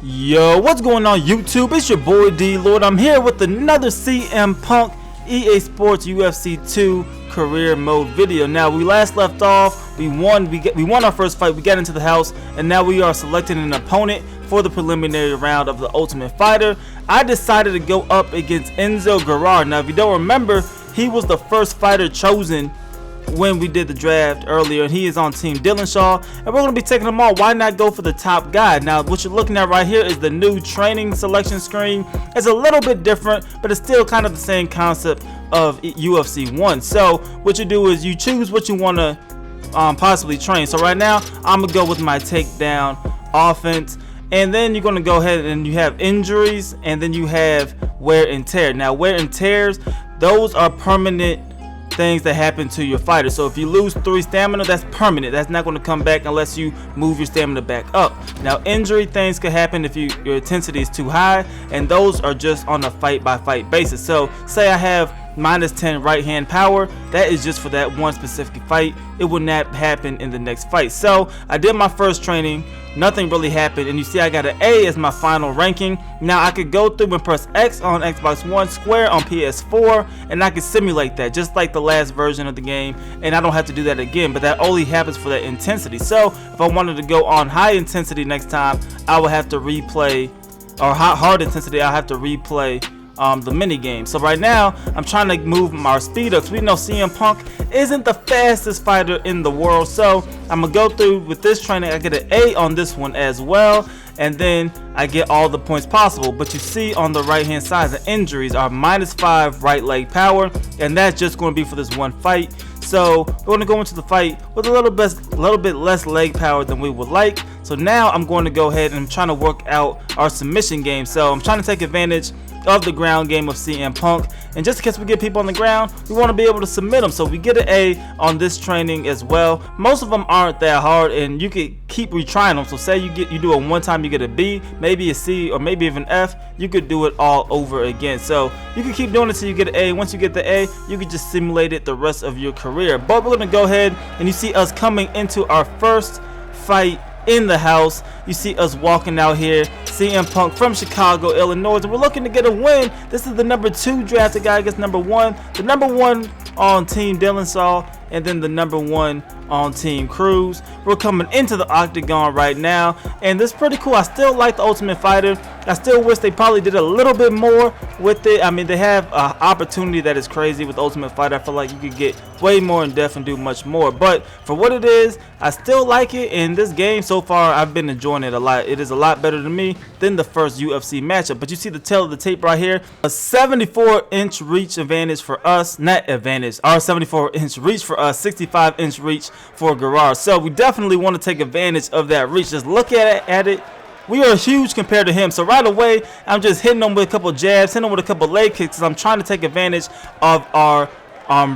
Yo, what's going on YouTube? It's your boy DLloyd. I'm here with another CM Punk EA Sports UFC 2 career mode video. Now, we last left off, we won our first fight, we got into the house, and now we are selecting an opponent for the preliminary round of the Ultimate Fighter. I decided to go up against Enzo Guerrero. Now, if you don't remember, he was the first fighter chosen when we did the draft earlier, and he is on Team Dillashaw, and we're going to be taking them all. Why not go for the top guy? Now, what you're looking at right here is the new training selection screen. It's a little bit different, but it's still kind of the same concept of UFC 1. So what you do is you choose what you want to possibly train. So right now I'm gonna go with my takedown offense, and then you're going to go ahead and you have injuries, and then you have wear and tear. Now, wear and tears, those are permanent things that happen to your fighter. So if you lose 3 stamina, that's permanent. That's not going to come back unless you move your stamina back up. Now, injury things could happen if your intensity is too high, and those are just on a fight by fight basis. So say I have -10 right hand power, that is just for that one specific fight. It will not happen in the next fight. So I did my first training, nothing really happened, and you see I got an A as my final ranking. Now I could go through and press X on Xbox One, square on PS4, and I could simulate that just like the last version of the game, and I don't have to do that again, but that only happens for that intensity. So if I wanted to go on high intensity next time, I would have to replay, or hard intensity, I'll have to replay the mini game. So right now I'm trying to move my speed up, because we know CM Punk isn't the fastest fighter in the world. So I'm gonna go through with this training. I get an A on this one as well, and then I get all the points possible. But you see on the right hand side, the injuries are -5 right leg power, and that's just going to be for this one fight. So we're going to go into the fight with a little bit less leg power than we would like. So now I'm going to go ahead and I'm trying to work out our submission game. So I'm trying to take advantage of the ground game of CM Punk, and just in case we get people on the ground, we want to be able to submit them. So we get an A on this training as well. Most of them aren't that hard, and you could keep retrying them. So say you do it one time, you get a B, maybe a C, or maybe even F. You could do it all over again. So you can keep doing it till you get an A. Once you get the A, you can just simulate it the rest of your career. But we're gonna go ahead, and you see us coming into our first fight in the house. You see us walking out here, CM Punk from Chicago, Illinois, and we're looking to get a win. This is the number 2 drafted guy against number 1, the number 1 on Team Dillashaw, and then the number 1 on Team Cruz. We're coming into the octagon right now, and this is pretty cool. I still like the Ultimate Fighter. I still wish they probably did a little bit more with it. I mean, they have an opportunity that is crazy with Ultimate Fighter. I feel like you could get way more in depth and do much more, but for what it is, I still like it. In this game so far, I've been enjoying it a lot. It is a lot better to me than the first UFC matchup. But you see the tail of the tape right here, a 74-inch reach advantage for us, not advantage, our 74-inch reach for us, 65-inch reach for Guerrero. So we definitely want to take advantage of that reach. Just look at it. We are huge compared to him. So right away, I'm just hitting him with a couple jabs, hitting him with a couple leg kicks, because I'm trying to take advantage of our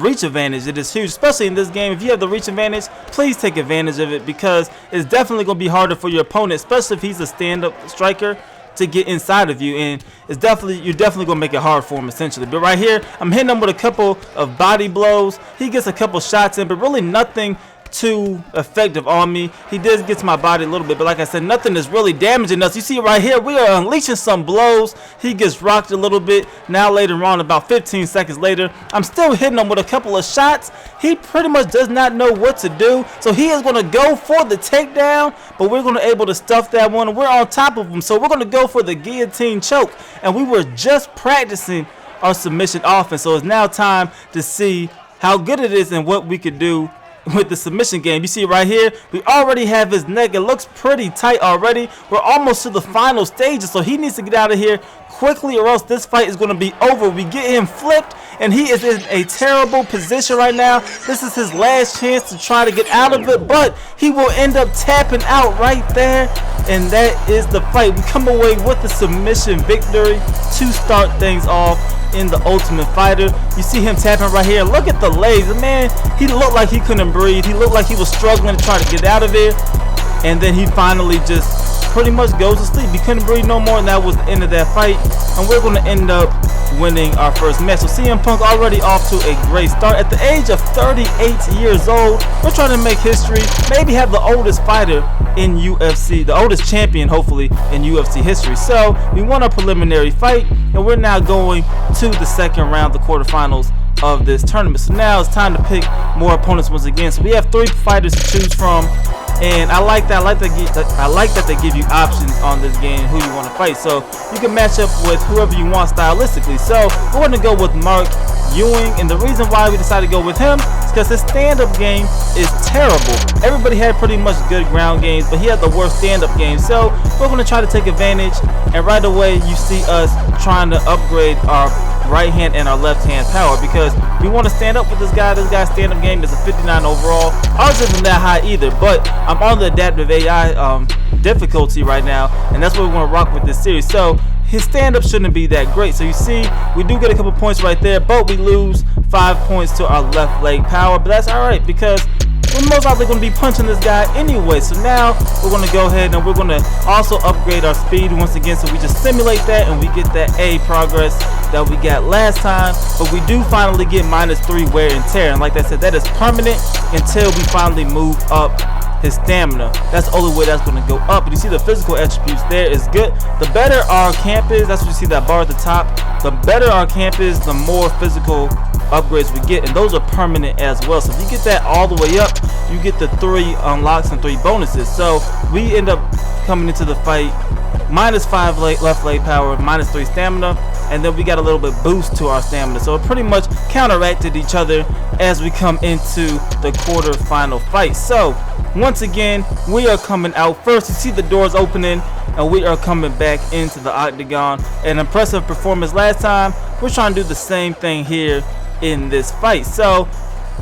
reach advantage. It is huge, especially in this game. If you have the reach advantage, please take advantage of it, because it's definitely going to be harder for your opponent, especially if he's a stand-up striker, to get inside of you, and you're definitely gonna make it hard for him essentially. But right here, I'm hitting him with a couple of body blows. He gets a couple shots in, but really nothing too effective on me. He does get to my body a little bit, but like I said, nothing is really damaging us. You see right here, we are unleashing some blows. He gets rocked a little bit. Now later on, about 15 seconds later, I'm still hitting him with a couple of shots. He pretty much does not know what to do, so he is going to go for the takedown, but we're going to able to stuff that one, and we're on top of him. So we're going to go for the guillotine choke, and we were just practicing our submission offense. So it's now time to see how good it is and what we could do with the submission game. You see right here, we already have his neck. It looks pretty tight already. We're almost to the final stages, so he needs to get out of here quickly, or else this fight is going to be over. We get him flipped, and he is in a terrible position right now. This is his last chance to try to get out of it, but he will end up tapping out right there, and that is the fight. We come away with the submission victory to start things off in the Ultimate Fighter. You see him tapping right here. Look at the legs. The man, he looked like he couldn't breathe. He looked like he was struggling to try to get out of it, and then he finally just pretty much goes to sleep. He couldn't breathe no more, and that was the end of that fight, and we're going to end up winning our first match. So CM Punk already off to a great start. At the age of 38 years old, we're trying to make history, maybe have the oldest fighter in UFC, the oldest champion hopefully in UFC history. So we won a preliminary fight, and we're now going to the second round, the quarterfinals of this tournament. So now it's time to pick more opponents once again. So we have 3 fighters to choose from, and I like that. I like that they give you options on this game who you want to fight, so you can match up with whoever you want stylistically. So we're going to go with Mark Ewing, and the reason why we decided to go with him is because his stand-up game is terrible. Everybody had pretty much good ground games, but he had the worst stand-up game. So we're going to try to take advantage, and right away you see us trying to upgrade our right hand and our left hand power, because we want to stand up with this guy. This guy's stand-up game is a 59 overall. Ours isn't that high either, but I'm on the adaptive AI difficulty right now, and that's what we want to rock with this series. So his stand-up shouldn't be that great. So you see, we do get a couple points right there, but we lose 5 points to our left leg power. But that's all right, because we're most likely going to be punching this guy anyway. So now we're going to go ahead and we're going to also upgrade our speed once again. So we just simulate that, and we get that A progress that we got last time. But we do finally get -3 wear and tear, and like I said, that is permanent until we finally move up his stamina. That's the only way that's going to go up. And you see the physical attributes there is good. The better our camp is, that's what you see, that bar at the top. The better our camp is, the more physical upgrades we get, and those are permanent as well. So if you get that all the way up, you get the 3 unlocks and 3 bonuses. So we end up coming into the fight -5 left leg power, -3 stamina, and then we got a little bit boost to our stamina. So it pretty much counteracted each other as we come into the quarterfinal fight. So once again, we are coming out first. You see the doors opening, and we are coming back into the octagon. An impressive performance last time. We're trying to do the same thing here in this fight. So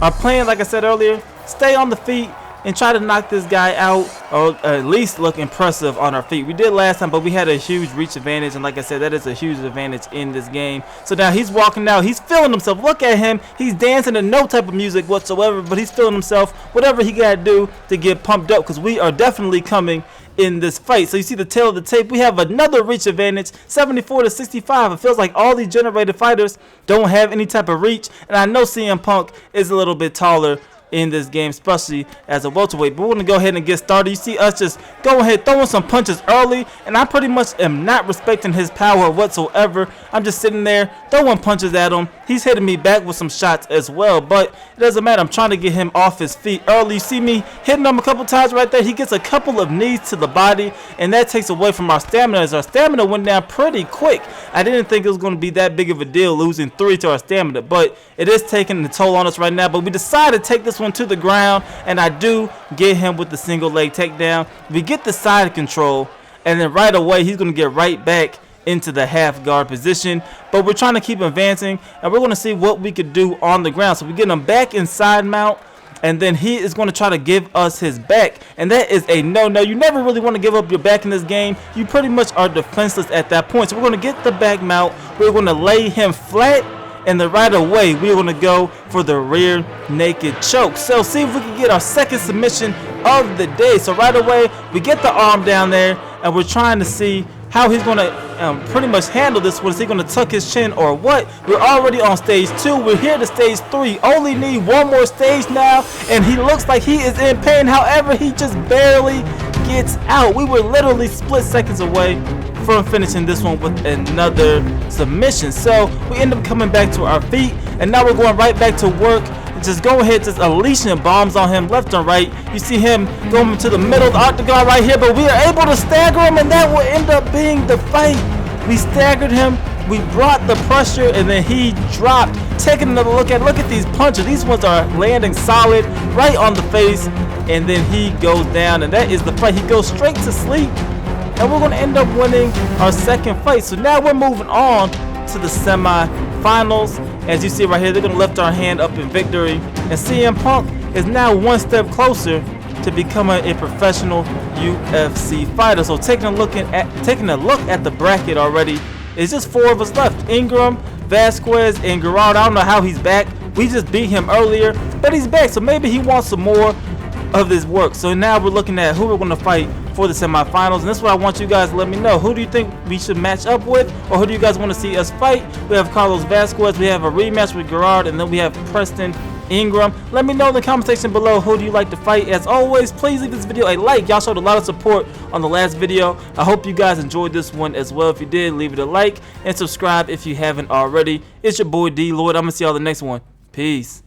our plan, like I said earlier, stay on the feet and try to knock this guy out, or at least look impressive on our feet. We did last time, but we had a huge reach advantage, and like I said, that is a huge advantage in this game. So now he's walking out, he's feeling himself. Look at him, he's dancing to no type of music whatsoever, but he's feeling himself, whatever he gotta do to get pumped up, because we are definitely coming in this fight. So you see the tail of the tape, we have another reach advantage, 74 to 65. It feels like all these generated fighters don't have any type of reach, and I know CM Punk is a little bit taller in this game, especially as a welterweight. But we're going to go ahead and get started. You see us just go ahead throwing some punches early, and I pretty much am not respecting his power whatsoever. I'm just sitting there throwing punches at him. He's hitting me back with some shots as well, but it doesn't matter. I'm trying to get him off his feet early. You see me hitting him a couple times right there. He gets a couple of knees to the body, and that takes away from our stamina, as our stamina went down pretty quick. I didn't think it was going to be that big of a deal losing 3 to our stamina, but it is taking the toll on us right now. But we decided to take this one to the ground, and I do get him with the single leg takedown. We get the side control, and then right away he's going to get right back into the half guard position. But we're trying to keep advancing, and we're going to see what we could do on the ground. So we get him back inside mount, and then he is going to try to give us his back, and that is a no-no. You never really want to give up your back in this game. You pretty much are defenseless at that point. So we're going to get the back mount, we're going to lay him flat, and then right away we're going to go for the rear naked choke. So see if we can get our second submission of the day. So right away we get the arm down there, and we're trying to see how he's going to pretty much handle this one. Is he going to tuck his chin or what? We're already on stage 2. We're here to stage 3. Only need one more stage now, and he looks like he is in pain. However, he just barely gets out. We were literally split seconds away from finishing this one with another submission. So we end up coming back to our feet, and now we're going right back to work. Just go ahead, just unleashing bombs on him left and right. You see him going to the middle of the octagon right here, but we are able to stagger him, and that will end up being the fight. We staggered him, we brought the pressure, and then he dropped. Taking another look at these punches. These ones are landing solid right on the face, and then he goes down, and that is the fight. He goes straight to sleep, and we're going to end up winning our second fight. So now we're moving on to the semi-finals. As you see right here, they're going to lift our hand up in victory, and CM Punk is now one step closer to becoming a professional UFC fighter. So taking a look at the bracket already, it's just 4 of us left: Ingram, Vasquez, and Gerard. I don't know how he's back. We just beat him earlier, but he's back, so maybe he wants some more of this work. So now we're looking at who we're going to fight for the semifinals, and this is what I want you guys to let me know. Who do you think we should match up with, or who do you guys want to see us fight? We have Carlos Vasquez, we have a rematch with Gerard, and then we have Preston Ingram. Let me know in the comment section below who do you like to fight. As always, please leave this video a like. Y'all showed a lot of support on the last video. I hope you guys enjoyed this one as well. If you did, leave it a like and subscribe if you haven't already. It's your boy D Lloyd. I'm gonna see y'all in the next one. Peace.